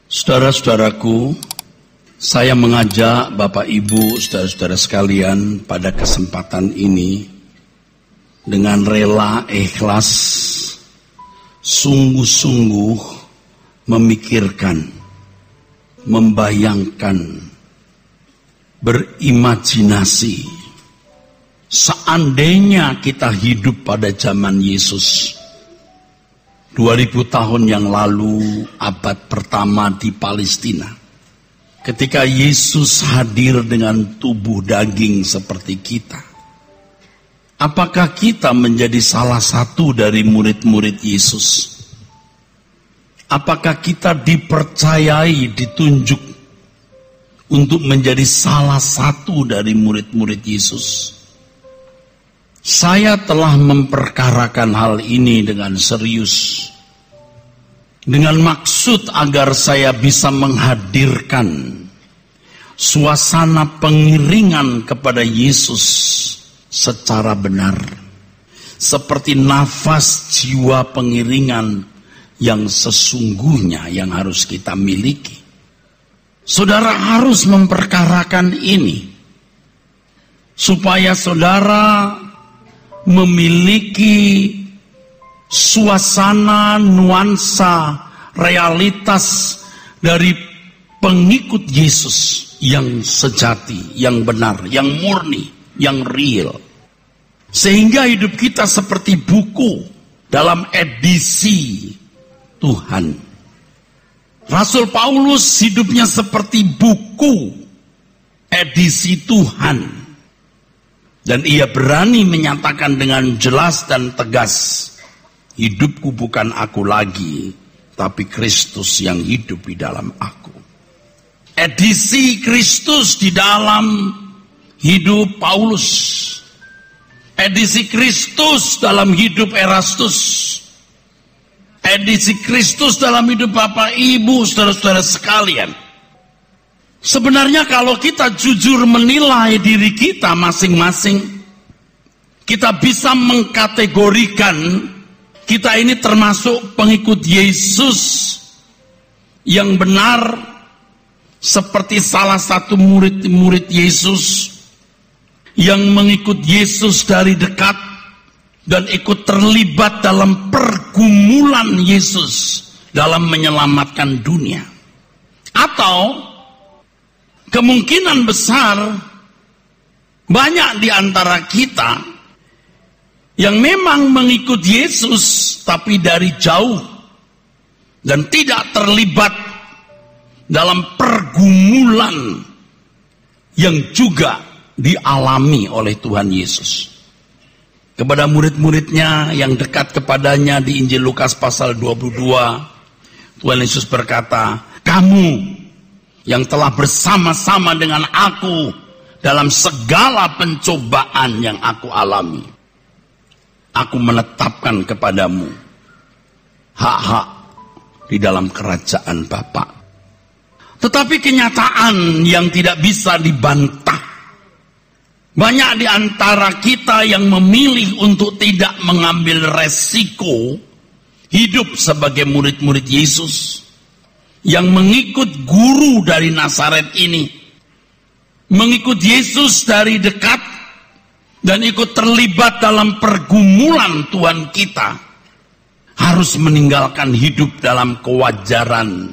Saudara-saudaraku, saya mengajak Bapak Ibu, saudara-saudara sekalian pada kesempatan ini dengan rela, ikhlas, sungguh-sungguh memikirkan, membayangkan, berimajinasi. Seandainya kita hidup pada zaman Yesus, 2000 tahun yang lalu, abad pertama di Palestina, ketika Yesus hadir dengan tubuh daging seperti kita, apakah kita menjadi salah satu dari murid-murid Yesus? Apakah kita dipercayai, ditunjuk untuk menjadi salah satu dari murid-murid Yesus? Saya telah memperkarakan hal ini dengan serius, dengan maksud agar saya bisa menghadirkan suasana pengiringan kepada Yesus secara benar, seperti nafas jiwa pengiringan yang sesungguhnya yang harus kita miliki. Saudara harus memperkarakan ini supaya saudara memiliki suasana, nuansa, realitas dari pengikut Yesus yang sejati, yang benar, yang murni, yang real. Sehingga hidup kita seperti buku dalam edisi Tuhan. Rasul Paulus hidupnya seperti buku edisi Tuhan. Dan ia berani menyatakan dengan jelas dan tegas, hidupku bukan aku lagi, tapi Kristus yang hidup di dalam aku. Edisi Kristus di dalam hidup Paulus. Edisi Kristus dalam hidup Erastus. Edisi Kristus dalam hidup Bapak Ibu, saudara-saudara sekalian. Sebenarnya kalau kita jujur menilai diri kita masing-masing, kita bisa mengkategorikan kita ini termasuk pengikut Yesus yang benar, seperti salah satu murid-murid Yesus yang mengikut Yesus dari dekat dan ikut terlibat dalam pergumulan Yesus dalam menyelamatkan dunia. Atau kemungkinan besar banyak di antara kita yang memang mengikut Yesus tapi dari jauh dan tidak terlibat dalam pergumulan yang juga dialami oleh Tuhan Yesus. Kepada murid-muridnya yang dekat kepadanya di Injil Lukas pasal 22, Tuhan Yesus berkata, "Kamu yang telah bersama-sama dengan aku dalam segala pencobaan yang aku alami, aku menetapkan kepadamu hak-hak di dalam kerajaan Bapa." Tetapi kenyataan yang tidak bisa dibantah, banyak di antara kita yang memilih untuk tidak mengambil resiko hidup sebagai murid-murid Yesus, yang mengikut guru dari Nazaret ini, mengikut Yesus dari dekat dan ikut terlibat dalam pergumulan Tuhan kita, harus meninggalkan hidup dalam kewajaran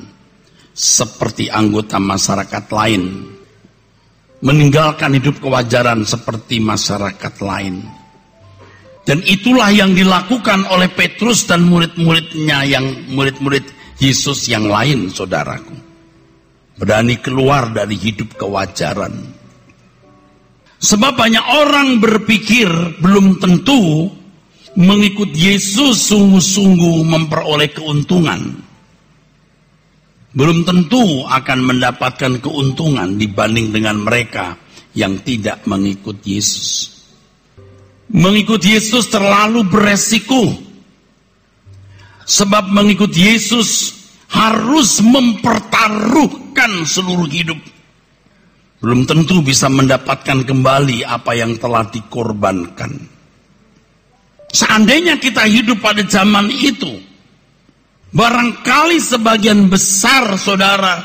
seperti anggota masyarakat lain, meninggalkan hidup kewajaran seperti masyarakat lain. Dan itulah yang dilakukan oleh Petrus dan murid-muridnya, yang murid-murid Yesus yang lain, saudaraku. Berani keluar dari hidup kewajaran. Sebab banyak orang berpikir belum tentu mengikut Yesus sungguh-sungguh memperoleh keuntungan. Belum tentu akan mendapatkan keuntungan dibanding dengan mereka yang tidak mengikut Yesus. Mengikut Yesus terlalu beresiko. Sebab mengikut Yesus harus mempertaruhkan seluruh hidup. Belum tentu bisa mendapatkan kembali apa yang telah dikorbankan. Seandainya kita hidup pada zaman itu, Barangkali sebagian besar saudara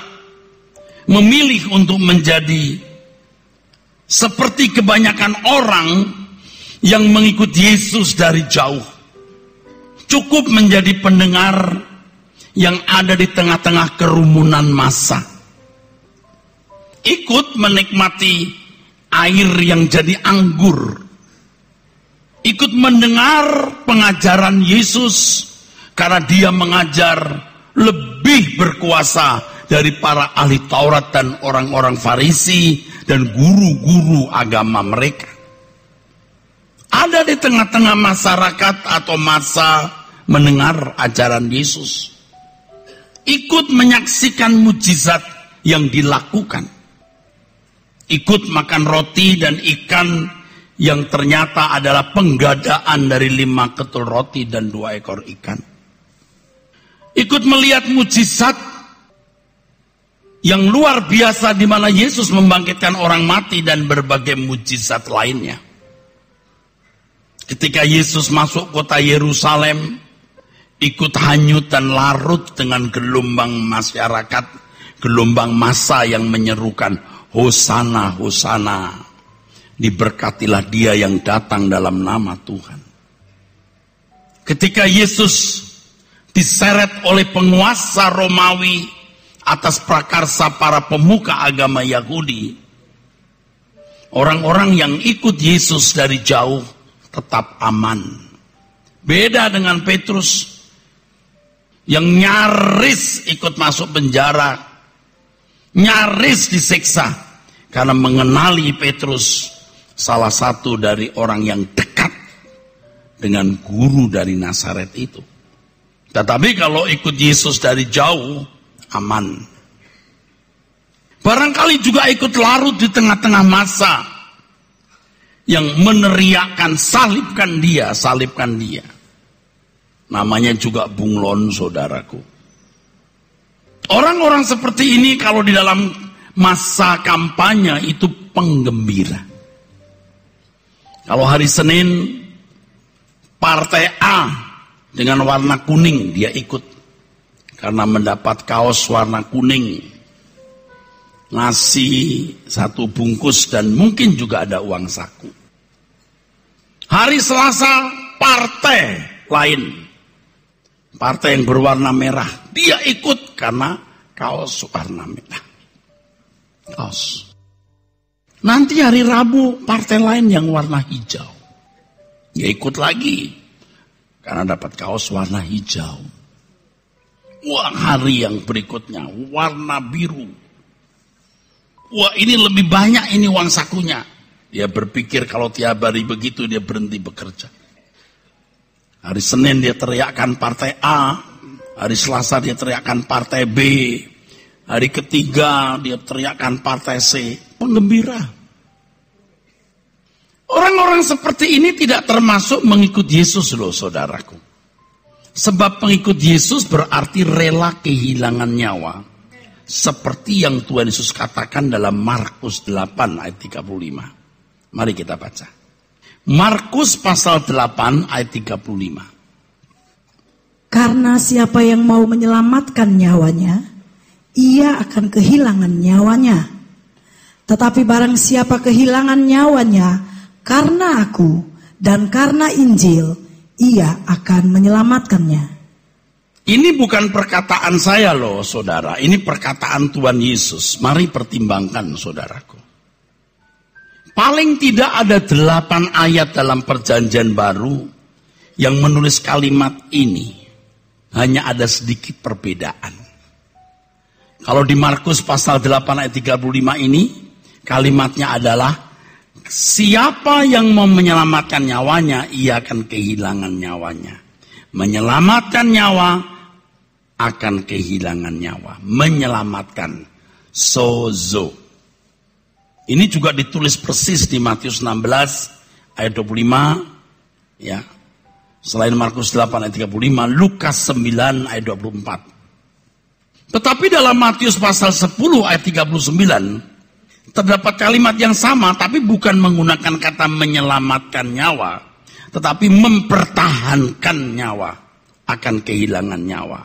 memilih untuk menjadi seperti kebanyakan orang yang mengikuti Yesus dari jauh. Cukup menjadi pendengar yang ada di tengah-tengah kerumunan massa. Ikut menikmati air yang jadi anggur. Ikut mendengar pengajaran Yesus karena dia mengajar lebih berkuasa dari para ahli Taurat dan orang-orang Farisi dan guru-guru agama mereka. Ada di tengah-tengah masyarakat atau massa mendengar ajaran Yesus. Ikut menyaksikan mujizat yang dilakukan. Ikut makan roti dan ikan yang ternyata adalah penggadaan dari 5 ketul roti dan 2 ekor ikan. Ikut melihat mujizat yang luar biasa di mana Yesus membangkitkan orang mati dan berbagai mujizat lainnya. Ketika Yesus masuk kota Yerusalem, ikut hanyut dan larut dengan gelombang masyarakat, gelombang massa yang menyerukan, Hosana, Hosana. Diberkatilah dia yang datang dalam nama Tuhan. Ketika Yesus diseret oleh penguasa Romawi atas prakarsa para pemuka agama Yahudi, orang-orang yang ikut Yesus dari jauh tetap aman. Beda dengan Petrus yang nyaris ikut masuk penjara, nyaris disiksa karena mengenali Petrus, salah satu dari orang yang dekat dengan guru dari Nazaret itu. Tetapi kalau ikut Yesus dari jauh, aman. Barangkali juga ikut larut di tengah-tengah massa yang meneriakkan salibkan dia, salibkan dia. Namanya juga bunglon, saudaraku. Orang-orang seperti ini kalau di dalam masa kampanye itu penggembira. Kalau hari Senin partai A dengan warna kuning dia ikut karena mendapat kaos warna kuning, ngasih 1 bungkus dan mungkin juga ada uang saku. Hari Selasa partai lain, partai yang berwarna merah, dia ikut karena kaos warna merah. Kaos. Nanti hari Rabu partai lain yang warna hijau, dia ikut lagi karena dapat kaos warna hijau. Wah, hari yang berikutnya warna biru. Wah, ini lebih banyak ini uang sakunya. Dia berpikir kalau tiap hari begitu dia berhenti bekerja. Hari Senin dia teriakkan partai A, hari Selasa dia teriakkan partai B, hari ketiga dia teriakkan partai C. Penggembira. Orang-orang seperti ini tidak termasuk mengikut Yesus loh, saudaraku. Sebab pengikut Yesus berarti rela kehilangan nyawa. Seperti yang Tuhan Yesus katakan dalam Markus 8 ayat 35. Mari kita baca. Markus pasal 8 ayat 35. Karena siapa yang mau menyelamatkan nyawanya, ia akan kehilangan nyawanya. Tetapi barang siapa kehilangan nyawanya karena aku dan karena Injil, ia akan menyelamatkannya. Ini bukan perkataan saya loh, saudara. Ini perkataan Tuhan Yesus. Mari pertimbangkan, saudaraku. Paling tidak ada 8 ayat dalam perjanjian baru yang menulis kalimat ini. Hanya ada sedikit perbedaan. Kalau di Markus pasal 8 ayat 35 ini, kalimatnya adalah, siapa yang mau menyelamatkan nyawanya, ia akan kehilangan nyawanya. Menyelamatkan nyawa akan kehilangan nyawa. Menyelamatkan, sozo. Ini juga ditulis persis di Matius 16 ayat 25, ya. Selain Markus 8 ayat 35, Lukas 9 ayat 24. Tetapi dalam Matius pasal 10 ayat 39 terdapat kalimat yang sama, tapi bukan menggunakan kata menyelamatkan nyawa, tetapi mempertahankan nyawa akan kehilangan nyawa.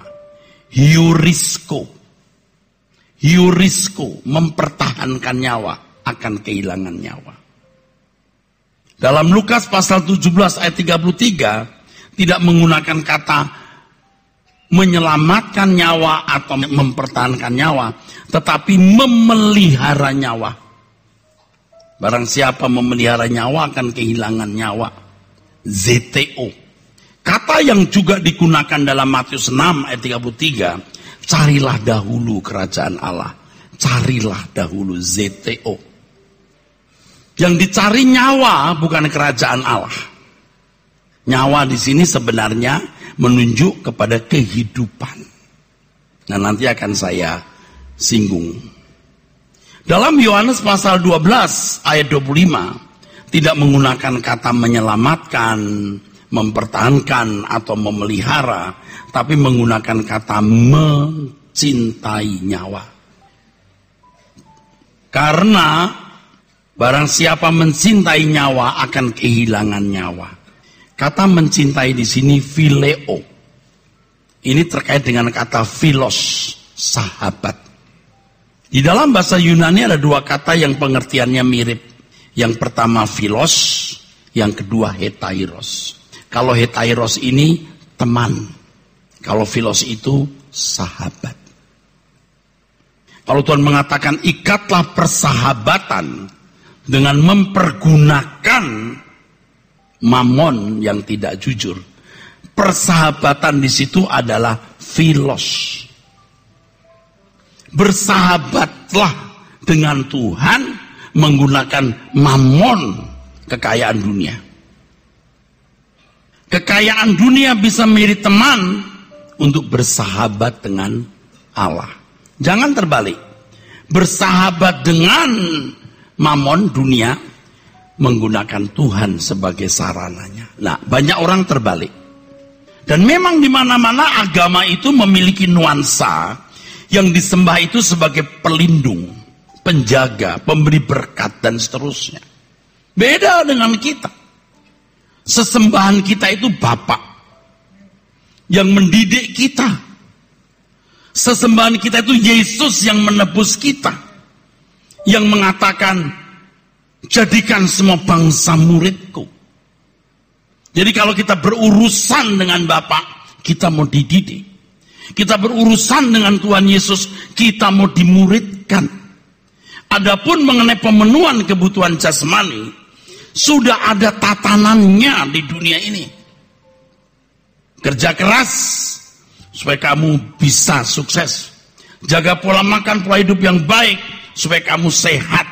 Hiurisko. Hiurisko, mempertahankan nyawa akan kehilangan nyawa. Dalam Lukas pasal 17 ayat 33 tidak menggunakan kata menyelamatkan nyawa atau mempertahankan nyawa, tetapi memelihara nyawa. Barang siapa memelihara nyawa akan kehilangan nyawa. ZTO. Kata yang juga digunakan dalam Matius 6 ayat 33, carilah dahulu kerajaan Allah. Carilah dahulu, ZTO. Yang dicari nyawa bukan kerajaan Allah. Nyawa di sini sebenarnya menunjuk kepada kehidupan. Nah, nanti akan saya singgung. Dalam Yohanes pasal 12 ayat 25 tidak menggunakan kata menyelamatkan, mempertahankan atau memelihara, tapi menggunakan kata mencintai nyawa. Karena barang siapa mencintai nyawa akan kehilangan nyawa. Kata mencintai di sini phileo. Ini terkait dengan kata philos, sahabat. Di dalam bahasa Yunani ada dua kata yang pengertiannya mirip. Yang pertama philos, yang kedua hetairos. Kalau hetairos ini teman. Kalau philos itu sahabat. Kalau Tuhan mengatakan ikatlah persahabatan dengan mempergunakan mamon yang tidak jujur. Persahabatan di situ adalah philos. Bersahabatlah dengan Tuhan menggunakan mamon, kekayaan dunia. Kekayaan dunia bisa menjadi teman untuk bersahabat dengan Allah. Jangan terbalik. Bersahabat dengan mamon dunia menggunakan Tuhan sebagai sarananya. Nah, banyak orang terbalik. Dan memang di mana-mana agama itu memiliki nuansa yang disembah itu sebagai pelindung, penjaga, pemberi berkat dan seterusnya. Beda dengan kita. Sesembahan kita itu Bapa yang mendidik kita. Sesembahan kita itu Yesus yang menebus kita, yang mengatakan jadikan semua bangsa muridku. Jadi kalau kita berurusan dengan Bapa, kita mau dididik. Kita berurusan dengan Tuhan Yesus, kita mau dimuridkan. Adapun mengenai pemenuhan kebutuhan jasmani, sudah ada tatanannya di dunia ini. Kerja keras supaya kamu bisa sukses. Jaga pola makan, pola hidup yang baik supaya kamu sehat.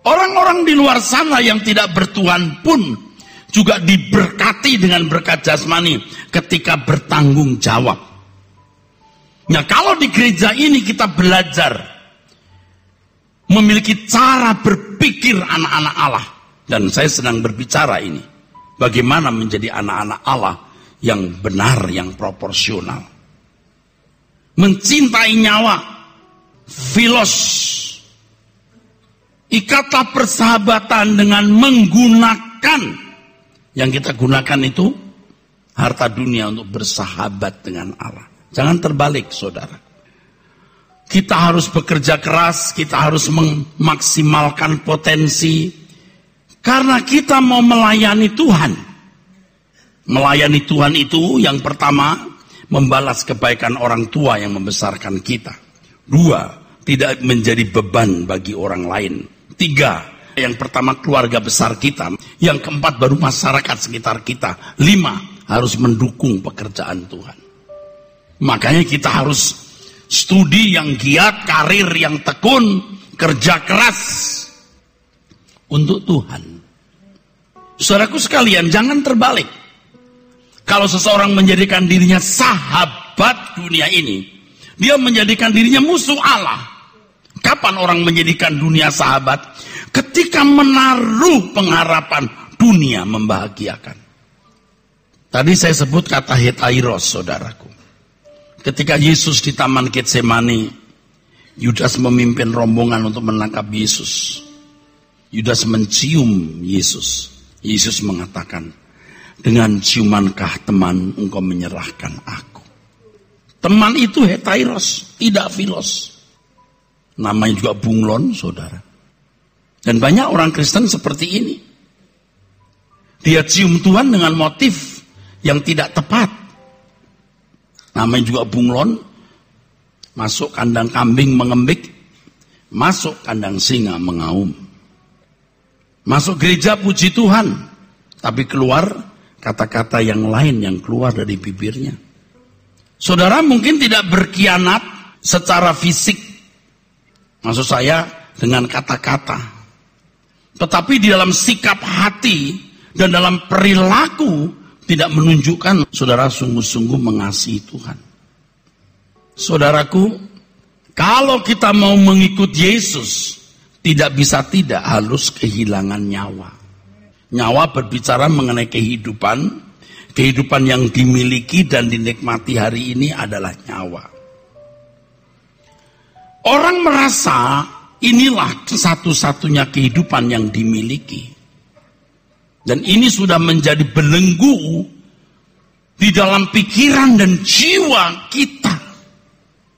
Orang-orang di luar sana yang tidak bertuhan pun juga diberkati dengan berkat jasmani ketika bertanggung jawab. Nah, kalau di gereja ini kita belajar memiliki cara berpikir anak-anak Allah, dan saya sedang berbicara ini bagaimana menjadi anak-anak Allah yang benar, yang proporsional. Mencintai nyawa, philos. Ikatlah persahabatan dengan menggunakan, yang kita gunakan itu harta dunia untuk bersahabat dengan Allah. Jangan terbalik, saudara. Kita harus bekerja keras, kita harus memaksimalkan potensi, karena kita mau melayani Tuhan. Melayani Tuhan itu yang pertama, membalas kebaikan orang tua yang membesarkan kita. 2, tidak menjadi beban bagi orang lain. 3, yang pertama keluarga besar kita. Yang keempat baru masyarakat sekitar kita. 5, harus mendukung pekerjaan Tuhan. Makanya kita harus studi yang giat, karir yang tekun, kerja keras untuk Tuhan. Saudaraku sekalian, jangan terbalik. Kalau seseorang menjadikan dirinya sahabat dunia ini, dia menjadikan dirinya musuh Allah. Kapan orang menjadikan dunia sahabat? Ketika menaruh pengharapan dunia membahagiakan. Tadi saya sebut kata hetairos, saudaraku. Ketika Yesus di Taman Getsemani, Yudas memimpin rombongan untuk menangkap Yesus. Yudas mencium Yesus. Yesus mengatakan, dengan ciumankah teman engkau menyerahkan aku? Teman itu hetairos, tidak filos. Namanya juga bunglon, saudara. Dan banyak orang Kristen seperti ini. Dia cium Tuhan dengan motif yang tidak tepat. Namanya juga bunglon. Masuk kandang kambing mengembik, masuk kandang singa mengaum. Masuk gereja puji Tuhan, tapi keluar kata-kata yang lain yang keluar dari bibirnya. Saudara mungkin tidak berkhianat secara fisik, maksud saya dengan kata-kata, tetapi di dalam sikap hati dan dalam perilaku tidak menunjukkan saudara sungguh-sungguh mengasihi Tuhan. Saudaraku, kalau kita mau mengikut Yesus, tidak bisa tidak harus kehilangan nyawa. Nyawa berbicara mengenai kehidupan. Kehidupan yang dimiliki dan dinikmati hari ini adalah nyawa. Orang merasa inilah satu-satunya kehidupan yang dimiliki. Dan ini sudah menjadi belenggu di dalam pikiran dan jiwa kita.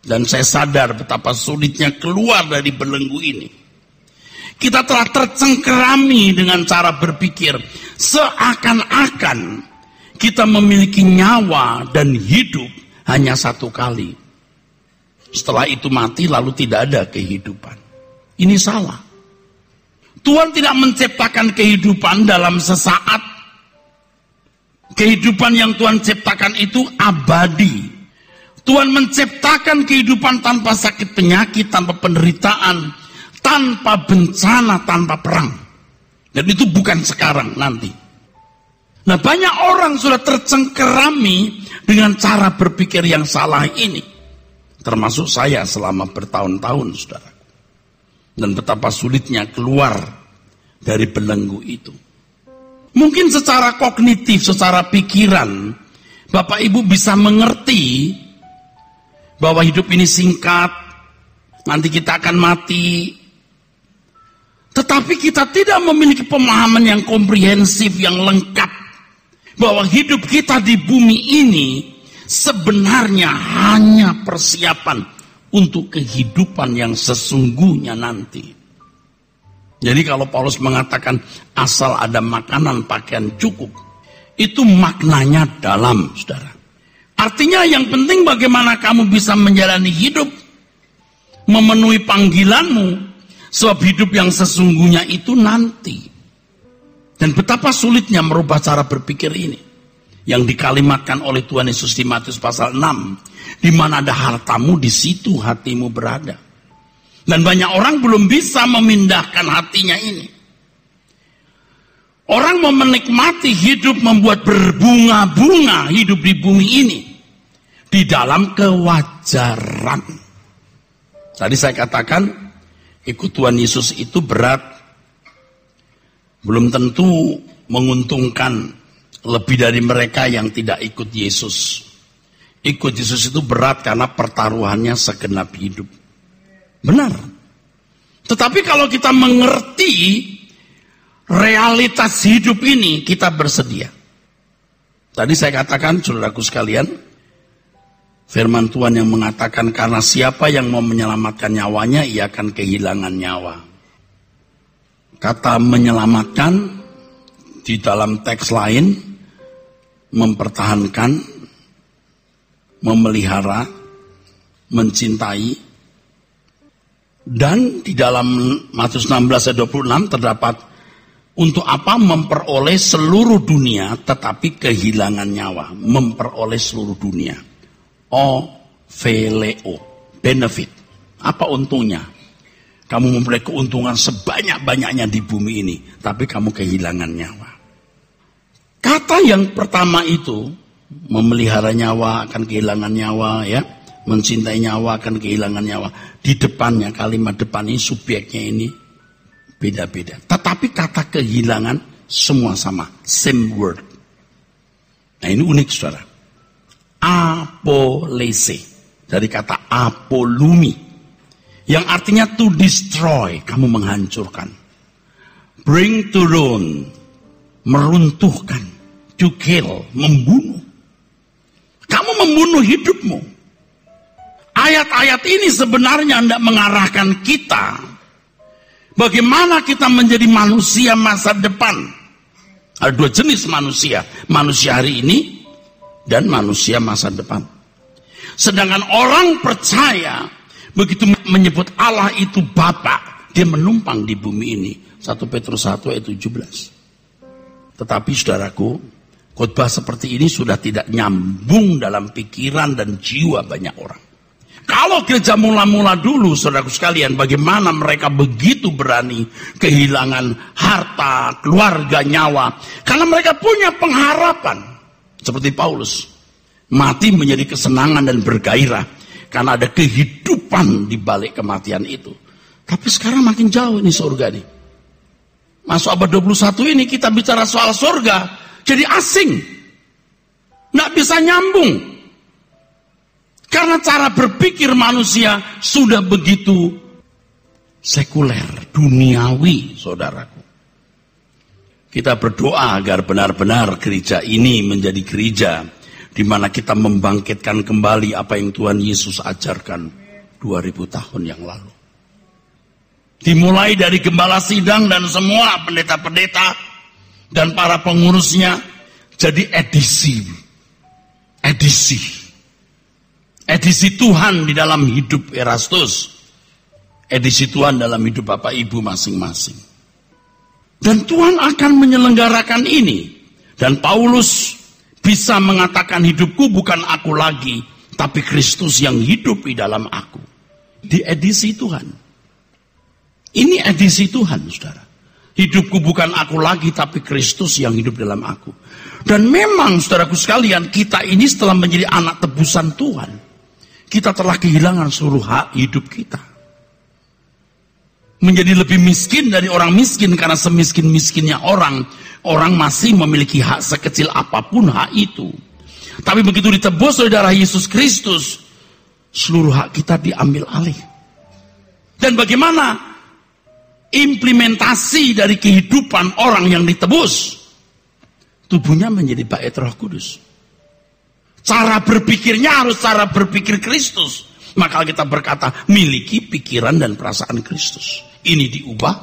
Dan saya sadar betapa sulitnya keluar dari belenggu ini. Kita telah tercengkerami dengan cara berpikir seakan-akan kita memiliki nyawa dan hidup hanya satu kali. Setelah itu mati lalu tidak ada kehidupan. Ini salah. Tuhan tidak menciptakan kehidupan dalam sesaat. Kehidupan yang Tuhan ciptakan itu abadi. Tuhan menciptakan kehidupan tanpa sakit penyakit, tanpa penderitaan, tanpa bencana, tanpa perang. Dan itu bukan sekarang, nanti. Nah, banyak orang sudah tercengkerami dengan cara berpikir yang salah ini. Termasuk saya selama bertahun-tahun, saudara. Dan betapa sulitnya keluar dari belenggu itu. Mungkin secara kognitif, secara pikiran, Bapak Ibu bisa mengerti bahwa hidup ini singkat, nanti kita akan mati. Tetapi kita tidak memiliki pemahaman yang komprehensif, yang lengkap. Bahwa hidup kita di bumi ini sebenarnya hanya persiapan untuk kehidupan yang sesungguhnya nanti. Jadi kalau Paulus mengatakan asal ada makanan, pakaian cukup, itu maknanya dalam, saudara. Artinya yang penting bagaimana kamu bisa menjalani hidup, memenuhi panggilanmu, sebab hidup yang sesungguhnya itu nanti. Dan betapa sulitnya merubah cara berpikir ini. Yang dikalimatkan oleh Tuhan Yesus di Matius pasal 6. Di mana ada hartamu, di situ hatimu berada. Dan banyak orang belum bisa memindahkan hatinya ini. Orang mau menikmati hidup, membuat berbunga-bunga hidup di bumi ini. Di dalam kewajaran. Tadi saya katakan, ikut Tuhan Yesus itu berat. Belum tentu menguntungkan lebih dari mereka yang tidak ikut Yesus. Ikut Yesus itu berat karena pertaruhannya segenap hidup. Benar. Tetapi kalau kita mengerti realitas hidup ini, kita bersedia. Tadi saya katakan, saudaraku sekalian, firman Tuhan yang mengatakan karena siapa yang mau menyelamatkan nyawanya, ia akan kehilangan nyawa. Kata menyelamatkan di dalam teks lain mempertahankan, memelihara, mencintai. Dan di dalam Matius 16 ayat 26 terdapat untuk apa memperoleh seluruh dunia tetapi kehilangan nyawa. Memperoleh seluruh dunia. Veleo, benefit. Apa untungnya? Kamu memperoleh keuntungan sebanyak-banyaknya di bumi ini, tapi kamu kehilangan nyawa. Kata yang pertama itu, memelihara nyawa akan kehilangan nyawa, ya, mencintai nyawa akan kehilangan nyawa. Di depannya, kalimat depan ini, subjeknya ini beda-beda. Tetapi kata kehilangan semua sama, same word. Nah ini unik, saudara. Apolese, dari kata apolumi. Yang artinya to destroy, kamu menghancurkan. Bring to ruin, meruntuhkan. To kill, membunuh. Kamu membunuh hidupmu. ayat-ayat ini sebenarnya hendak mengarahkan kita bagaimana kita menjadi manusia masa depan. Ada dua jenis manusia, manusia hari ini dan manusia masa depan. Sedangkan orang percaya begitu menyebut Allah itu Bapa, dia menumpang di bumi ini. 1 Petrus 1 ayat 17. Tetapi saudaraku, khotbah seperti ini sudah tidak nyambung dalam pikiran dan jiwa banyak orang. Kalau gereja mula-mula dulu, saudaraku sekalian, bagaimana mereka begitu berani kehilangan harta, keluarga, nyawa. Karena mereka punya pengharapan. Seperti Paulus. Mati menjadi kesenangan dan bergairah. Karena ada kehidupan di balik kematian itu. Tapi sekarang makin jauh ini surga nih. Masuk abad 21 ini kita bicara soal surga. Jadi asing. Nggak bisa nyambung. Karena cara berpikir manusia sudah begitu sekuler, duniawi, saudaraku. Kita berdoa agar benar-benar gereja ini menjadi gereja di mana kita membangkitkan kembali apa yang Tuhan Yesus ajarkan 2000 tahun yang lalu. Dimulai dari gembala sidang dan semua pendeta-pendeta dan para pengurusnya jadi edisi Tuhan di dalam hidup Erastus, edisi Tuhan dalam hidup Bapak Ibu masing-masing. Dan Tuhan akan menyelenggarakan ini. Dan Paulus bisa mengatakan hidupku bukan aku lagi, tapi Kristus yang hidup di dalam aku. Di edisi Tuhan. Ini edisi Tuhan, saudara. Hidupku bukan aku lagi, tapi Kristus yang hidup dalam aku. Dan memang, saudaraku sekalian, kita ini setelah menjadi anak tebusan Tuhan, kita telah kehilangan seluruh hak hidup kita. Menjadi lebih miskin dari orang miskin, karena semiskin-miskinnya orang masih memiliki hak sekecil apapun hak itu. Tapi begitu ditebus oleh darah Yesus Kristus, seluruh hak kita diambil alih. Dan bagaimana implementasi dari kehidupan orang yang ditebus? Tubuhnya menjadi bait Roh Kudus. Cara berpikirnya harus cara berpikir Kristus. Maka kita berkata, miliki pikiran dan perasaan Kristus. Ini diubah,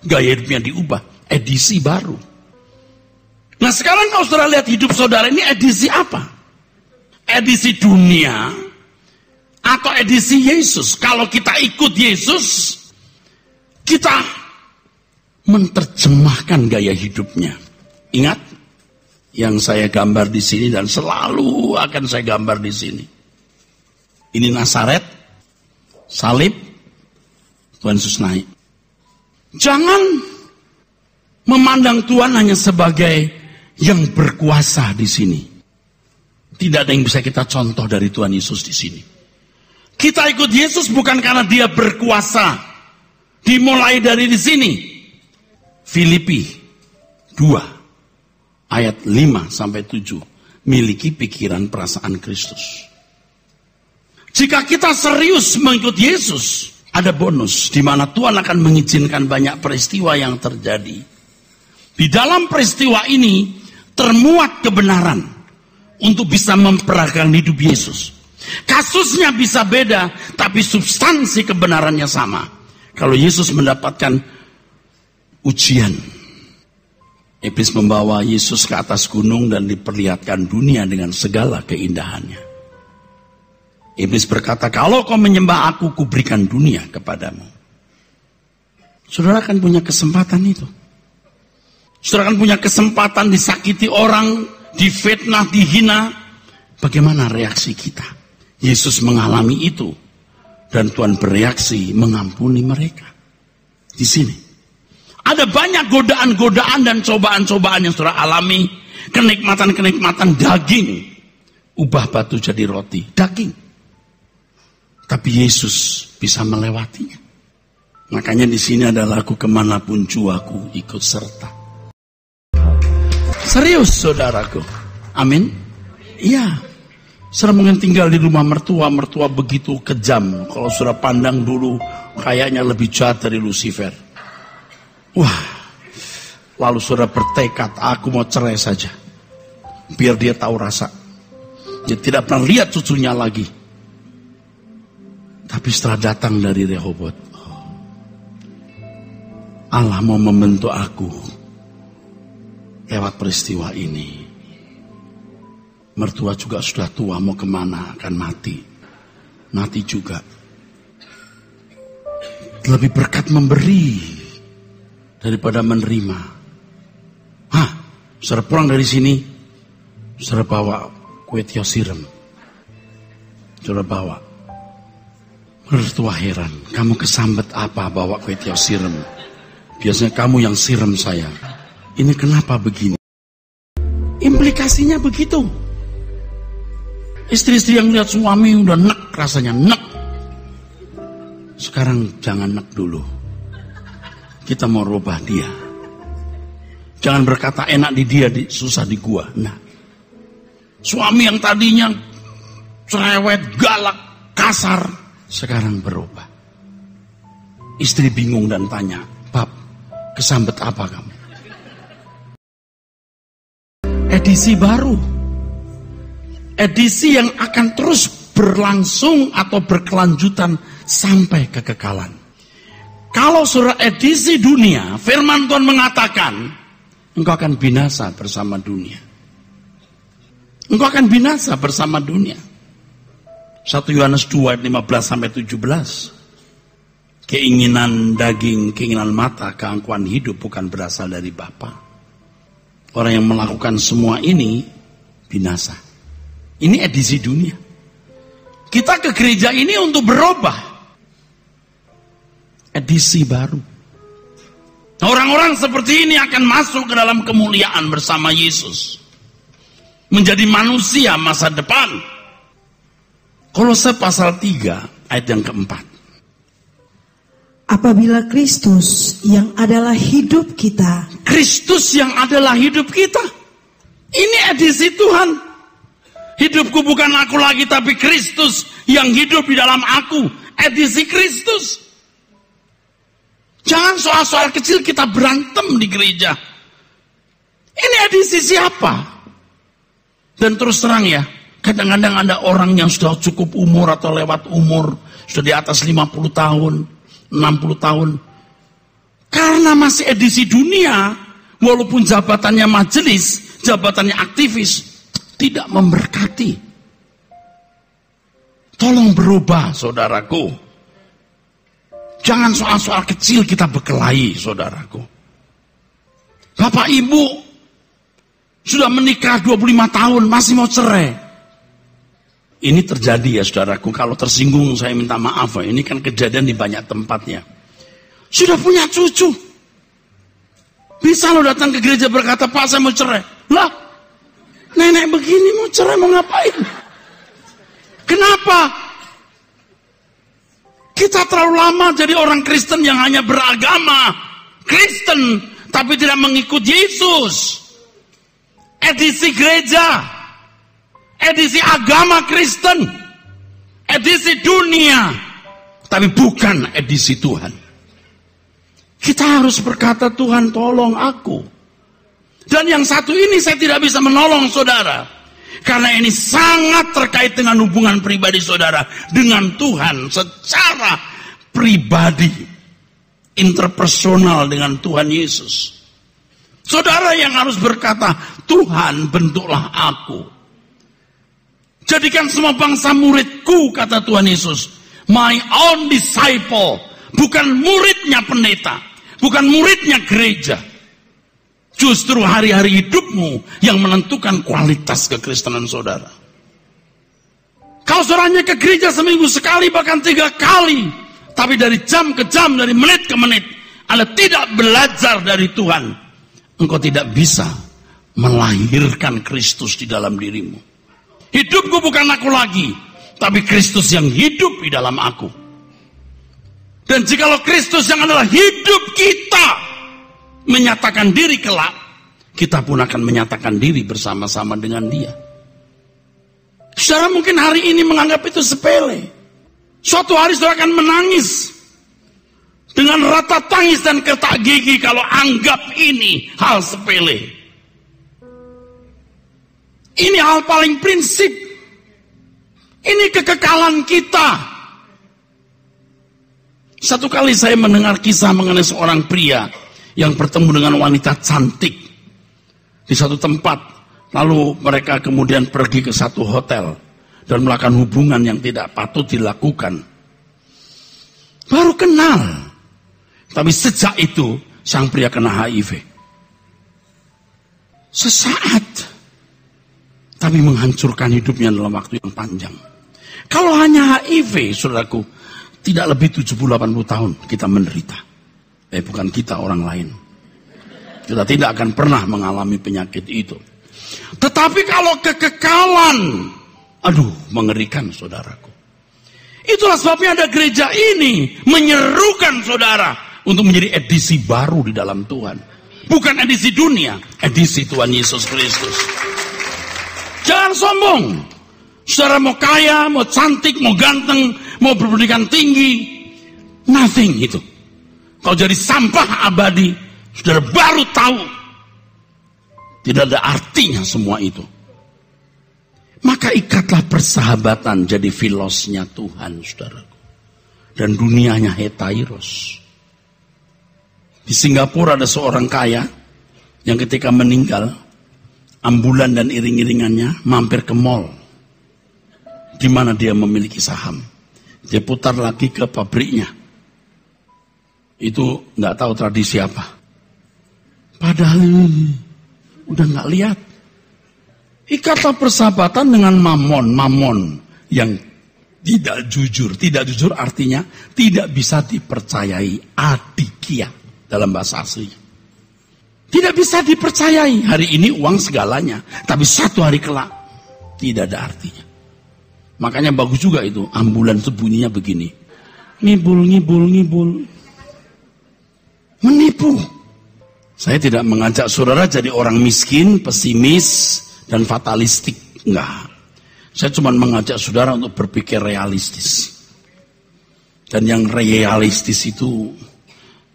gaya hidupnya diubah, edisi baru. Nah sekarang kalau saudara lihat hidup saudara ini edisi apa? Edisi dunia atau edisi Yesus? Kalau kita ikut Yesus, kita menerjemahkan gaya hidupnya. Ingat yang saya gambar di sini dan selalu akan saya gambar di sini. Ini Nazaret, salib, Tuhan Yesus naik. Jangan memandang Tuhan hanya sebagai yang berkuasa di sini. Tidak ada yang bisa kita contoh dari Tuhan Yesus di sini. Kita ikut Yesus bukan karena dia berkuasa. Dimulai dari di sini. Filipi 2 ayat 5-7. Miliki pikiran perasaan Kristus. Jika kita serius mengikut Yesus, ada bonus di mana Tuhan akan mengizinkan banyak peristiwa yang terjadi. Di dalam peristiwa ini termuat kebenaran untuk bisa memperagakan hidup Yesus. Kasusnya bisa beda, tapi substansi kebenarannya sama. Kalau Yesus mendapatkan ujian, iblis membawa Yesus ke atas gunung dan diperlihatkan dunia dengan segala keindahannya. Iblis berkata, kalau kau menyembah aku, kuberikan dunia kepadamu. Saudara kan punya kesempatan itu. Saudara kan punya kesempatan disakiti orang, difitnah, dihina. Bagaimana reaksi kita? Yesus mengalami itu. Dan Tuhan bereaksi mengampuni mereka. Di sini. Ada banyak godaan-godaan dan cobaan-cobaan yang saudara alami. Kenikmatan-kenikmatan daging. Ubah batu jadi roti. Daging. Tapi Yesus bisa melewatinya. Makanya di sini ada lagu kemanapun juaku ikut serta. Serius saudaraku. Amin. Iya. Saudara mungkin tinggal di rumah mertua begitu kejam. Kalau saudara pandang dulu kayaknya lebih jahat dari Lucifer. Wah. Lalu saudara bertekad, aku mau cerai saja. Biar dia tahu rasa. Dia tidak pernah lihat cucunya lagi. Tapi setelah datang dari Rehobot, Allah mau membentuk aku lewat peristiwa ini. Mertua juga sudah tua, mau kemana, akan mati. Mati juga. Lebih berkat memberi daripada menerima. Saudara pulang dari sini, saudara bawa kue tio sirem. Saudara bawa. Mertua heran, kamu kesambet apa bawa kue tio sirem? Biasanya kamu yang sirem saya. Ini kenapa begini? Implikasinya begitu. Istri-istri yang lihat suami udah nek, rasanya nek. Sekarang jangan nek dulu. Kita mau rubah dia. Jangan berkata enak di dia, susah di gua. Nah, suami yang tadinya cerewet, galak, kasar, sekarang berubah. Istri bingung dan tanya, "Bab, kesambet apa kamu?" Edisi baru. Edisi yang akan terus berlangsung atau berkelanjutan sampai kekekalan. Kalau surah edisi dunia, firman Tuhan mengatakan, engkau akan binasa bersama dunia. Engkau akan binasa bersama dunia. 1 Yohanes 2 ayat 15 sampai 17. Keinginan daging, keinginan mata, keangkuhan hidup bukan berasal dari Bapa. Orang yang melakukan semua ini binasa. Ini edisi dunia. Kita ke gereja ini untuk berubah. Edisi baru. Orang-orang seperti ini akan masuk ke dalam kemuliaan bersama Yesus. Menjadi manusia masa depan. Kolose pasal 3 ayat yang keempat. Apabila Kristus yang adalah hidup kita. Kristus yang adalah hidup kita. Ini edisi Tuhan. Hidupku bukan aku lagi, tapi Kristus yang hidup di dalam aku. Edisi Kristus. Jangan soal-soal kecil kita berantem di gereja. Ini edisi siapa? Dan terus terang ya, kadang-kadang ada orang yang sudah cukup umur atau lewat umur, sudah di atas 50 tahun, 60 tahun. Karena masih edisi dunia, walaupun jabatannya majelis, jabatannya aktivis, tidak memberkati. Tolong berubah, saudaraku. Jangan soal-soal kecil kita berkelahi, saudaraku. Bapak ibu sudah menikah 25 tahun, masih mau cerai. Ini terjadi ya saudaraku. Kalau tersinggung saya minta maaf ya. Ini kan kejadian di banyak tempatnya. Sudah punya cucu, bisa lo datang ke gereja berkata, "Pak, saya mau cerai." Lah, nenek begini mau cerai, mau ngapain? Kenapa? Kita terlalu lama jadi orang Kristen yang hanya beragama Kristen, tapi tidak mengikut Yesus. Edisi gereja, edisi agama Kristen, edisi dunia, tapi bukan edisi Tuhan. Kita harus berkata, "Tuhan tolong aku." Dan yang satu ini saya tidak bisa menolong saudara. Karena ini sangat terkait dengan hubungan pribadi saudara dengan Tuhan secara pribadi. Interpersonal dengan Tuhan Yesus. Saudara yang harus berkata, "Tuhan bentuklah aku. Jadikan semua bangsa muridku," kata Tuhan Yesus. My own disciple. Bukan muridnya pendeta. Bukan muridnya gereja. Justru hari-hari hidupmu yang menentukan kualitas kekristenan saudara. Kalau saudaranya ke gereja seminggu sekali, bahkan 3 kali. Tapi dari jam ke jam, dari menit ke menit, Anda tidak belajar dari Tuhan. Engkau tidak bisa melahirkan Kristus di dalam dirimu. Hidupku bukan aku lagi, tapi Kristus yang hidup di dalam aku. Dan jikalau Kristus yang adalah hidup kita menyatakan diri kelak, kita pun akan menyatakan diri bersama-sama dengan dia. Saudara mungkin hari ini menganggap itu sepele. Suatu hari saudara akan menangis dengan rata tangis dan kertak gigi kalau anggap ini hal sepele. Ini hal paling prinsip. Ini kekekalan kita. Satu kali saya mendengar kisah mengenai seorang pria yang bertemu dengan wanita cantik di satu tempat. Lalu mereka kemudian pergi ke satu hotel dan melakukan hubungan yang tidak patut dilakukan. Baru kenal. Tapi sejak itu sang pria kena HIV. Sesaat. Tapi menghancurkan hidupnya dalam waktu yang panjang. Kalau hanya HIV, saudaraku, tidak lebih 70-80 tahun kita menderita. Bukan kita, orang lain. Kita tidak akan pernah mengalami penyakit itu. Tetapi kalau kekekalan, aduh, mengerikan, saudaraku. Itulah sebabnya ada gereja ini menyerukan saudara untuk menjadi edisi baru di dalam Tuhan. Bukan edisi dunia, edisi Tuhan Yesus Kristus. Jangan sombong. Saudara mau kaya, mau cantik, mau ganteng, mau berpendidikan tinggi, nothing itu. Kalau jadi sampah abadi, saudara baru tahu tidak ada artinya semua itu. Maka ikatlah persahabatan jadi filosnya Tuhan, saudaraku. Dan dunianya hetairos. Di Singapura ada seorang kaya yang ketika meninggal, ambulan dan iring-iringannya mampir ke mall di mana dia memiliki saham. Dia putar lagi ke pabriknya. Itu nggak tahu tradisi apa. Padahal udah nggak lihat. Ikatlah persahabatan dengan mamon yang tidak jujur. Tidak jujur artinya tidak bisa dipercayai. Adikia dalam bahasa asli. Tidak bisa dipercayai. Hari ini uang segalanya, tapi satu hari kelak tidak ada artinya. Makanya bagus juga itu ambulan sebunyinya begini. Ngibul. Menipu. Saya tidak mengajak saudara jadi orang miskin, pesimis, dan fatalistik. Enggak. Saya cuma mengajak saudara untuk berpikir realistis. Dan yang realistis itu,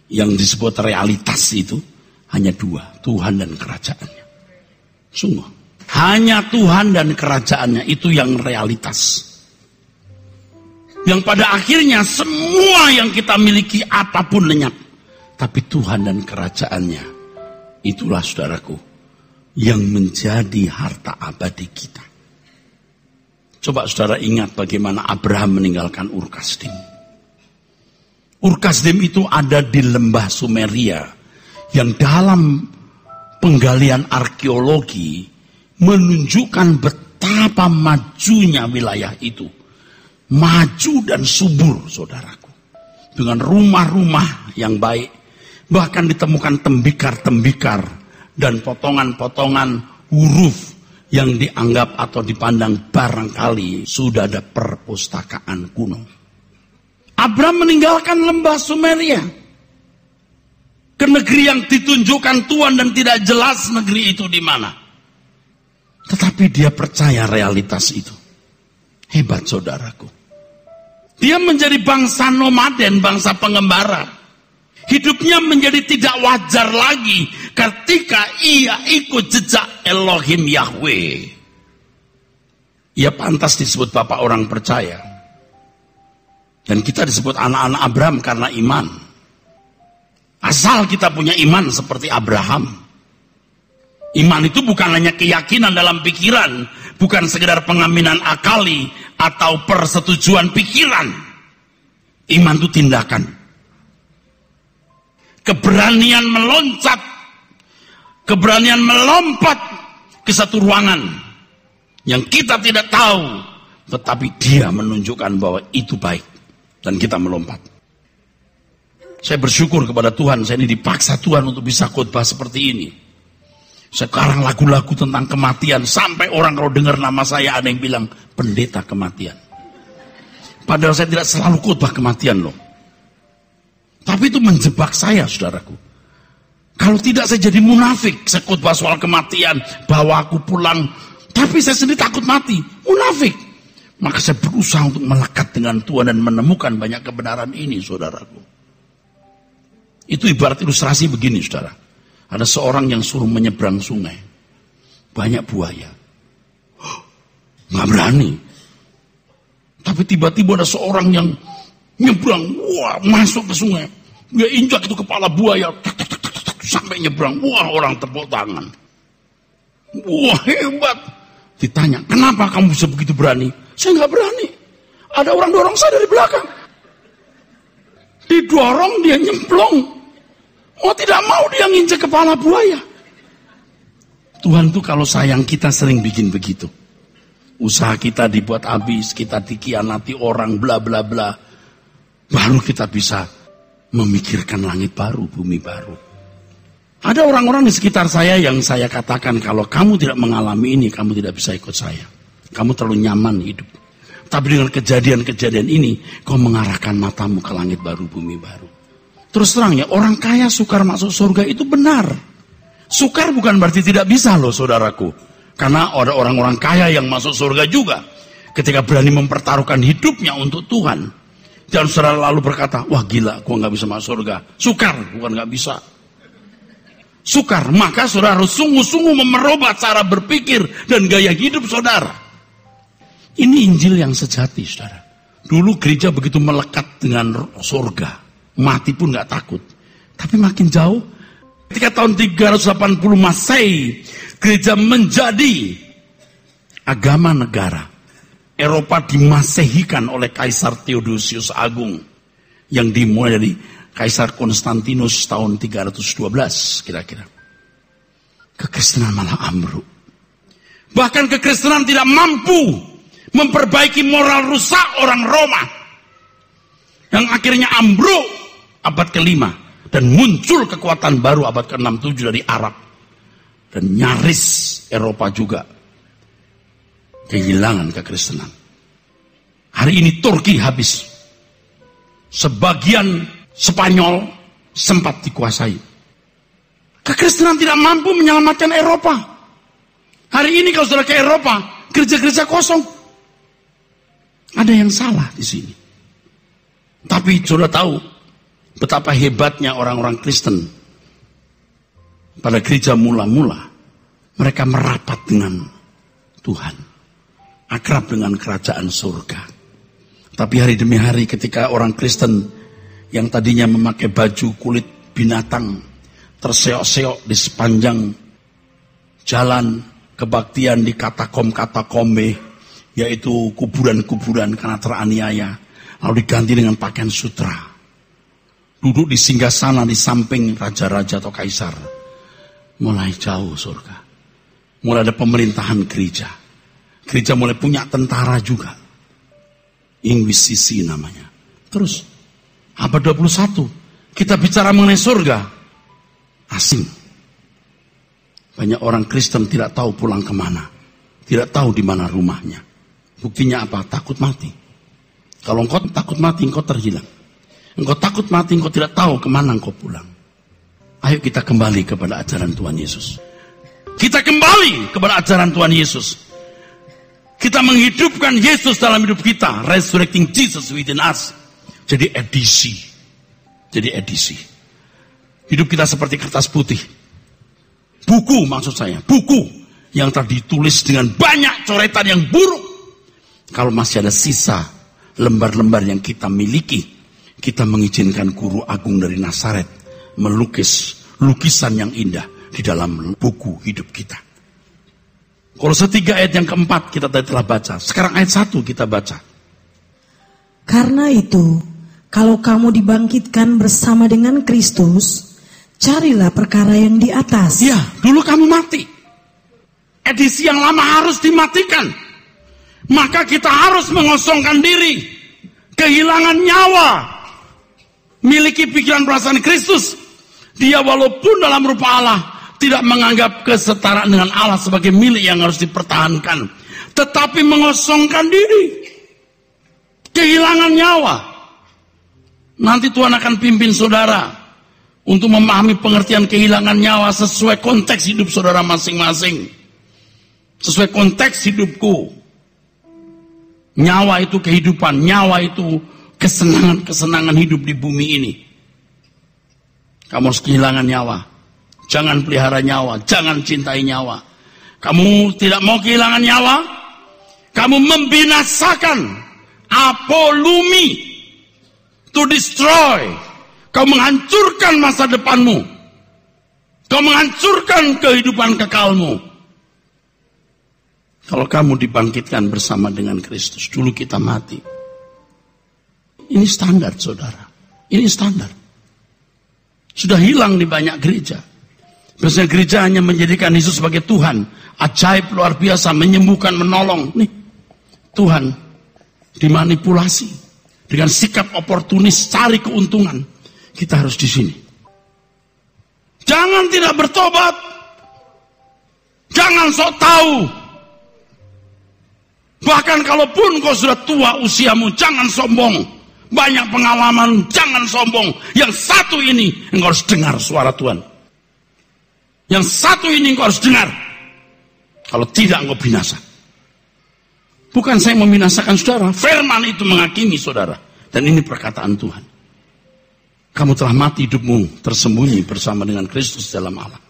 yang disebut realitas itu, hanya dua. Tuhan dan kerajaannya. Sungguh. Hanya Tuhan dan kerajaannya itu yang realitas. Yang pada akhirnya semua yang kita miliki apapun lenyap. Tapi Tuhan dan kerajaannya, itulah saudaraku, yang menjadi harta abadi kita. Coba saudara ingat bagaimana Abraham meninggalkan Ur Kasdim. Ur Kasdim itu ada di lembah Sumeria, yang dalam penggalian arkeologi menunjukkan betapa majunya wilayah itu. Maju dan subur, saudaraku. Dengan rumah-rumah yang baik. Bahkan ditemukan tembikar-tembikar dan potongan-potongan huruf yang dianggap atau dipandang barangkali sudah ada perpustakaan kuno. Abraham meninggalkan lembah Sumeria ke negeri yang ditunjukkan Tuhan dan tidak jelas negeri itu di mana. Tetapi dia percaya realitas itu. Hebat, saudaraku. Dia menjadi bangsa nomaden, bangsa pengembara. Hidupnya menjadi tidak wajar lagi ketika ia ikut jejak Elohim Yahweh. Ia pantas disebut bapak orang percaya. Dan kita disebut anak-anak Abraham karena iman. Asal kita punya iman seperti Abraham. Iman itu bukan hanya keyakinan dalam pikiran, bukan sekedar pengaminan akali atau persetujuan pikiran. Iman itu tindakan. Keberanian meloncat, keberanian melompat ke satu ruangan yang kita tidak tahu, tetapi dia menunjukkan bahwa itu baik dan kita melompat. Saya bersyukur kepada Tuhan, saya ini dipaksa Tuhan untuk bisa khotbah seperti ini. Sekarang lagu-lagu tentang kematian, sampai orang kalau dengar nama saya ada yang bilang pendeta kematian. Padahal saya tidak selalu khotbah kematian loh. Tapi itu menjebak saya, saudaraku. Kalau tidak saya jadi munafik, saya khotbah soal kematian, bawa aku pulang, tapi saya sendiri takut mati, munafik. Maka saya berusaha untuk melekat dengan Tuhan dan menemukan banyak kebenaran ini, saudaraku. Itu ibarat ilustrasi begini, saudara. Ada seorang yang suruh menyeberang sungai. Banyak buaya. Nggak berani. Tapi tiba-tiba ada seorang yang nyebrang, wah, masuk ke sungai. Dia injak itu kepala buaya, sampai nyebrang. Wah, orang tepuk tangan. Wah, hebat. Ditanya, kenapa kamu bisa begitu berani? Saya nggak berani. Ada orang dorong saya dari belakang. Didorong, dia nyemplung. Oh, tidak mau dia nginjek kepala buaya. Tuhan tuh kalau sayang kita sering bikin begitu. Usaha kita dibuat habis, kita dikhianati orang, bla bla bla. Baru kita bisa memikirkan langit baru, bumi baru. Ada orang-orang di sekitar saya yang saya katakan, kalau kamu tidak mengalami ini, kamu tidak bisa ikut saya. Kamu terlalu nyaman hidup. Tapi dengan kejadian-kejadian ini, kau mengarahkan matamu ke langit baru, bumi baru. Terus terang ya, orang kaya sukar masuk surga itu benar. Sukar bukan berarti tidak bisa loh saudaraku. Karena ada orang-orang kaya yang masuk surga juga. Ketika berani mempertaruhkan hidupnya untuk Tuhan. Jangan saudara lalu berkata, wah gila, gua gak bisa masuk surga. Sukar, bukan gak bisa. Sukar, maka saudara harus sungguh-sungguh merubah cara berpikir dan gaya hidup saudara. Ini Injil yang sejati saudara. Dulu gereja begitu melekat dengan surga. Mati pun gak takut. Tapi makin jauh, ketika tahun 380 Masehi, gereja menjadi agama negara. Eropa dimasehikan oleh Kaisar Theodosius Agung. Yang dimulai dari Kaisar Konstantinus tahun 312 kira-kira. Kekristenan malah ambruk. Bahkan kekristenan tidak mampu memperbaiki moral rusak orang Roma. Yang akhirnya ambruk abad ke-5. Dan muncul kekuatan baru abad ke-6-7 dari Arab. Dan nyaris Eropa juga kehilangan kekristenan. Hari ini Turki habis. Sebagian Spanyol sempat dikuasai. Kekristenan tidak mampu menyelamatkan Eropa. Hari ini kalau sudah ke Eropa, gereja-gereja kosong. Ada yang salah di sini. Tapi sudah tahu betapa hebatnya orang-orang Kristen. Pada gereja mula-mula, mereka merapat dengan Tuhan. Akrab dengan kerajaan surga. Tapi hari demi hari ketika orang Kristen yang tadinya memakai baju kulit binatang, terseok-seok di sepanjang jalan kebaktian di katakom-katakombe, yaitu kuburan-kuburan karena teraniaya, lalu diganti dengan pakaian sutra. Duduk di singgasana di samping raja-raja atau kaisar. Mulai jauh surga. Mulai ada pemerintahan gereja. Gereja mulai punya tentara juga. Inquisisi namanya. Terus, abad 21, kita bicara mengenai surga. Asing. Banyak orang Kristen tidak tahu pulang kemana. Tidak tahu di mana rumahnya. Buktinya apa? Takut mati. Kalau engkau takut mati, engkau terhilang. Engkau takut mati, engkau tidak tahu kemana engkau pulang. Ayo kita kembali kepada ajaran Tuhan Yesus. Kita kembali kepada ajaran Tuhan Yesus. Kita menghidupkan Yesus dalam hidup kita. Resurrecting Jesus within us. Jadi edisi. Hidup kita seperti kertas putih. Buku maksud saya. Buku yang telah ditulis dengan banyak coretan yang buruk. Kalau masih ada sisa lembar-lembar yang kita miliki, kita mengizinkan guru agung dari Nazaret melukis lukisan yang indah di dalam buku hidup kita. Kolose 3 ayat yang keempat kita telah baca. Sekarang ayat 1 kita baca. Karena itu, kalau kamu dibangkitkan bersama dengan Kristus, carilah perkara yang di atas. Ya, dulu kamu mati. Edisi yang lama harus dimatikan. Maka kita harus mengosongkan diri. Kehilangan nyawa. Miliki pikiran perasaan Kristus. Dia walaupun dalam rupa Allah, tidak menganggap kesetaraan dengan Allah sebagai milik yang harus dipertahankan. Tetapi mengosongkan diri. Kehilangan nyawa. Nanti Tuhan akan pimpin saudara untuk memahami pengertian kehilangan nyawa sesuai konteks hidup saudara masing-masing. Sesuai konteks hidupku. Nyawa itu kehidupan. Nyawa itu kesenangan hidup di bumi ini. Kamu harus kehilangan nyawa. Jangan pelihara nyawa, jangan cintai nyawa. Kamu tidak mau kehilangan nyawa, kamu membinasakan apolumi. To destroy. Kau menghancurkan masa depanmu. Kau menghancurkan kehidupan kekalmu. Kalau kamu dibangkitkan bersama dengan Kristus, dulu kita mati. Ini standar, saudara. Ini standar. Sudah hilang di banyak gereja. Biasanya gereja hanya menjadikan Yesus sebagai Tuhan. Ajaib luar biasa, menyembuhkan, menolong. Nih, Tuhan dimanipulasi dengan sikap oportunis, cari keuntungan. Kita harus di sini. Jangan tidak bertobat. Jangan sok tahu. Bahkan kalaupun kau sudah tua usiamu, jangan sombong. Banyak pengalaman, jangan sombong. Yang satu ini engkau harus dengar suara Tuhan. Yang satu ini engkau harus dengar. Kalau tidak engkau binasa. Bukan saya membinasakan saudara. Firman itu menghakimi saudara. Dan ini perkataan Tuhan. Kamu telah mati, hidupmu tersembunyi bersama dengan Kristus dalam Allah.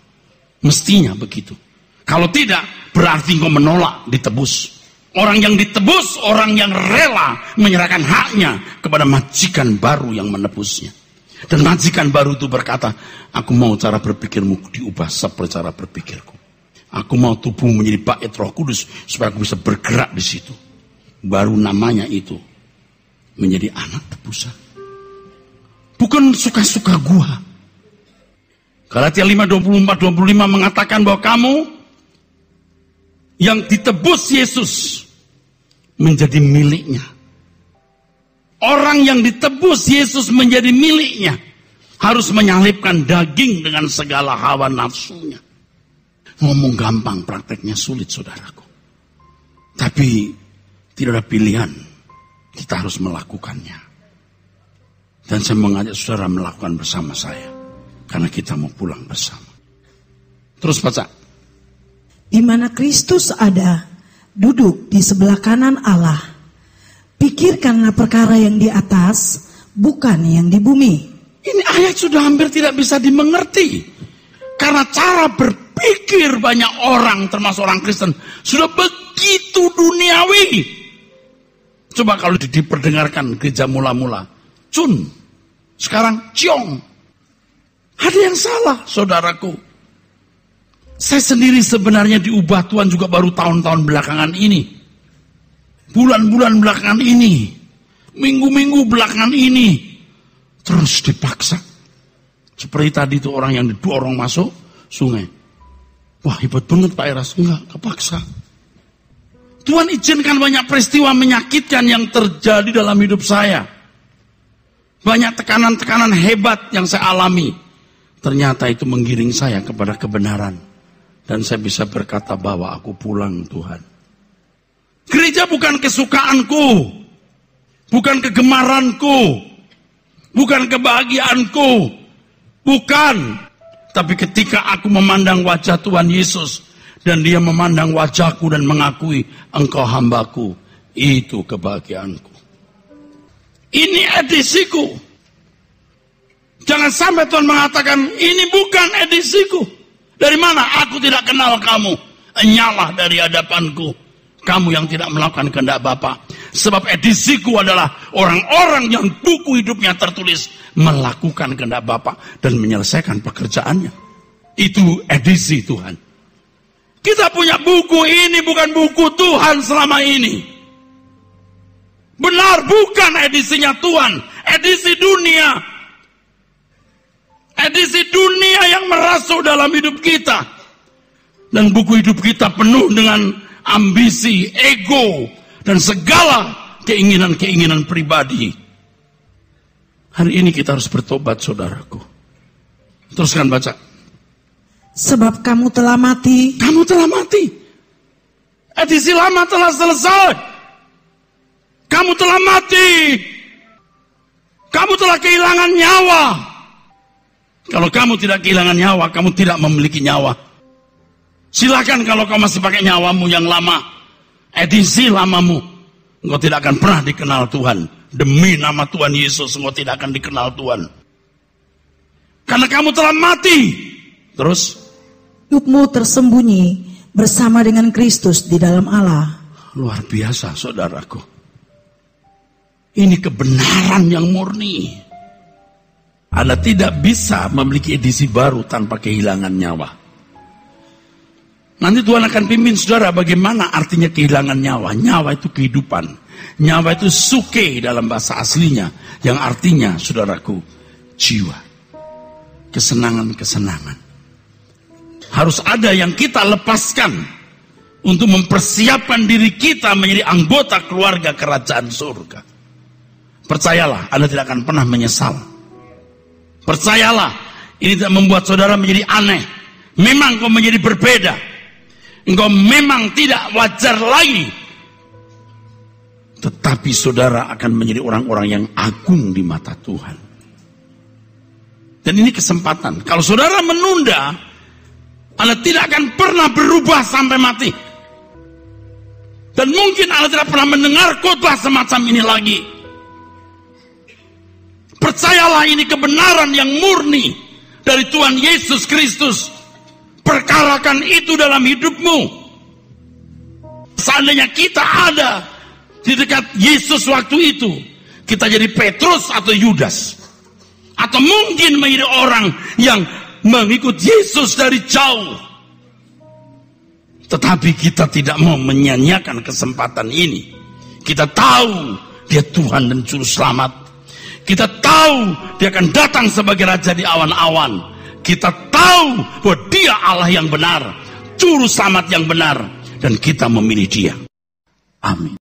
Mestinya begitu. Kalau tidak, berarti engkau menolak ditebus. Orang yang ditebus, orang yang rela menyerahkan haknya kepada majikan baru yang menebusnya. Dan majikan baru itu berkata, aku mau cara berpikirmu diubah seperti cara berpikirku. Aku mau tubuhmu menjadi bait Roh Kudus supaya aku bisa bergerak di situ. Baru namanya itu menjadi anak tebusan. Bukan suka-suka gua. Galatia 5:24-25 mengatakan bahwa kamu yang ditebus Yesus menjadi miliknya. Orang yang ditebus Yesus menjadi miliknya harus menyalipkan daging dengan segala hawa nafsunya. Ngomong gampang, prakteknya sulit saudaraku. Tapi tidak ada pilihan, kita harus melakukannya. Dan saya mengajak saudara melakukan bersama saya, karena kita mau pulang bersama. Terus baca. Di mana Kristus ada, duduk di sebelah kanan Allah. Pikirkanlah perkara yang di atas, bukan yang di bumi. Ini ayat sudah hampir tidak bisa dimengerti. Karena cara berpikir banyak orang, termasuk orang Kristen, sudah begitu duniawi. Coba kalau diperdengarkan gereja mula-mula, cun, sekarang ciong. Ada yang salah, saudaraku. Saya sendiri sebenarnya diubah Tuhan juga baru tahun-tahun belakangan ini. Bulan-bulan belakangan ini. Minggu-minggu belakangan ini. Terus dipaksa. Seperti tadi itu orang yang didorong masuk sungai. Wah, hebat banget Pak Eras. Enggak, kepaksa. Tuhan izinkan banyak peristiwa menyakitkan yang terjadi dalam hidup saya. Banyak tekanan-tekanan hebat yang saya alami. Ternyata itu menggiring saya kepada kebenaran. Dan saya bisa berkata bahwa aku pulang Tuhan. Gereja bukan kesukaanku. Bukan kegemaranku. Bukan kebahagiaanku. Bukan. Tapi ketika aku memandang wajah Tuhan Yesus. Dan dia memandang wajahku dan mengakui engkau hambaku. Itu kebahagiaanku. Ini edisiku. Jangan sampai Tuhan mengatakan ini bukan edisiku. Dari mana? Aku tidak kenal kamu. Enyalah dari hadapanku. Kamu yang tidak melakukan kehendak Bapa. Sebab edisiku adalah orang-orang yang buku hidupnya tertulis melakukan kehendak Bapa dan menyelesaikan pekerjaannya. Itu edisi Tuhan. Kita punya buku ini bukan buku Tuhan selama ini. Benar, bukan edisinya Tuhan. Edisi dunia. Edisi dunia yang merasuk dalam hidup kita. Dan buku hidup kita penuh dengan ambisi, ego, dan segala keinginan-keinginan pribadi. Hari ini kita harus bertobat, saudaraku. Teruskan baca. Sebab kamu telah mati. Kamu telah mati. Edisi lama telah selesai. Kamu telah mati. Kamu telah kehilangan nyawa. Kalau kamu tidak kehilangan nyawa, kamu tidak memiliki nyawa. Silakan kalau kau masih pakai nyawamu yang lama, edisi lamamu, engkau tidak akan pernah dikenal Tuhan. Demi nama Tuhan Yesus, engkau tidak akan dikenal Tuhan. Karena kamu telah mati. Terus? Hidupmu tersembunyi bersama dengan Kristus di dalam Allah. Luar biasa, saudaraku. Ini kebenaran yang murni. Anda tidak bisa memiliki edisi baru tanpa kehilangan nyawa. Nanti Tuhan akan pimpin saudara bagaimana artinya kehilangan nyawa. Nyawa itu kehidupan. Nyawa itu suke dalam bahasa aslinya. Yang artinya, saudaraku, jiwa. Kesenangan-kesenangan. Harus ada yang kita lepaskan untuk mempersiapkan diri kita menjadi anggota keluarga kerajaan surga. Percayalah, Anda tidak akan pernah menyesal. Percayalah, ini tidak membuat saudara menjadi aneh. Memang kau menjadi berbeda. Engkau memang tidak wajar lagi. Tetapi saudara akan menjadi orang-orang yang agung di mata Tuhan. Dan ini kesempatan. Kalau saudara menunda, Anda tidak akan pernah berubah sampai mati. Dan mungkin Anda tidak pernah mendengar khotbah semacam ini lagi. Percayalah, ini kebenaran yang murni dari Tuhan Yesus Kristus. Perkarakan itu dalam hidupmu. Seandainya kita ada di dekat Yesus waktu itu, kita jadi Petrus atau Yudas. Atau mungkin menjadi orang yang mengikut Yesus dari jauh. Tetapi kita tidak mau menyia-nyiakan kesempatan ini. Kita tahu Dia Tuhan dan Juru Selamat. Kita tahu Dia akan datang sebagai Raja di awan-awan. Kita tahu bahwa Dia Allah yang benar, Juru Selamat yang benar, dan kita memilih Dia. Amin.